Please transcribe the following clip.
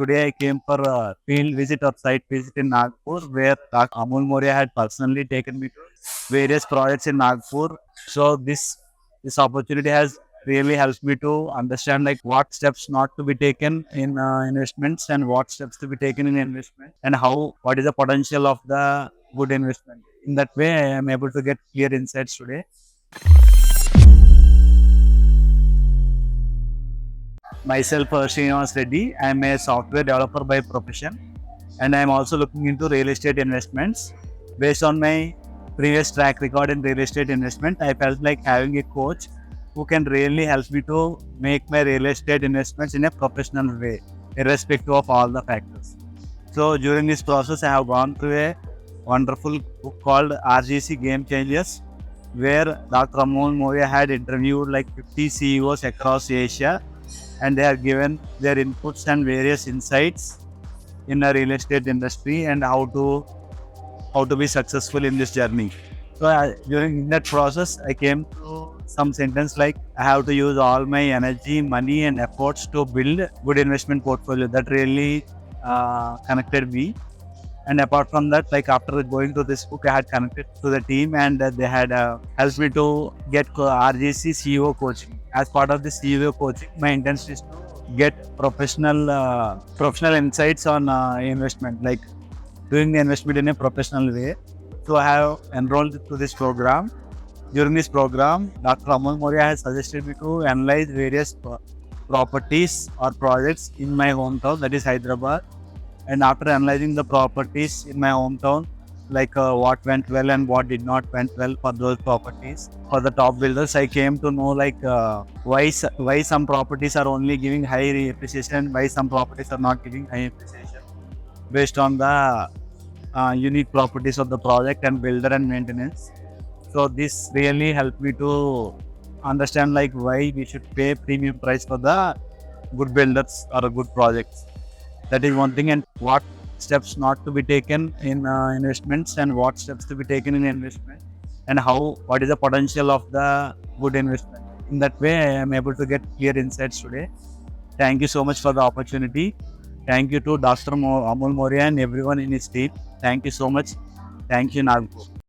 today I came for a field visit or site visit in Nagpur, where Dr. Amol Mourya had personally taken me to various projects in Nagpur. So this opportunity has really helped me to understand like what steps not to be taken in investments and what steps to be taken in investment, and how what is the potential of the good investment. In that way, I am able to get clear insights today. Myself, Srinivas Reddy. I am a software developer by profession, and I am also looking into real estate investments. Based on my previous track record in real estate investment, I felt like having a coach who can really help me to make my real estate investments in a professional way, irrespective of all the factors. So during this process, I have gone through a wonderful book called RGC Game Changers, where Dr. Amol Mourya had interviewed like 50 CEOs across Asia, and they have given their inputs and various insights in the real estate industry and how to be successful in this journey. So during that process, I came to some sentence like I have to use all my energy, money, and efforts to build good investment portfolio. That really connected me. And apart from that, like after going to this book, I had connected to the team, and they had helped me to get RGC CEO coaching. As part of the CEO coaching, my intention is to get professional insights on investment, like doing the investment in a professional way. So I have enrolled to this program. During this program, Dr. Amol Mourya has suggested me to analyze various properties or projects in my hometown, that is Hyderabad. And after analyzing the properties in my hometown, like what went well and what did not went well for those properties, for the top builders, I came to know like why some properties are only giving high appreciation, why some properties are not giving high appreciation, based on the unique properties of the project and builder and maintenance. So this really helped me to understand like why we should pay premium price for the good builders or good projects. That is one thing, and what steps not to be taken in investments and what steps to be taken in investment, and what is the potential of the good investment. In that way, I am able to get clear insights today. Thank you so much for the opportunity. Thank you to Dr. Amol Mourya and everyone in his team. Thank you so much. Thank you, Nagpur.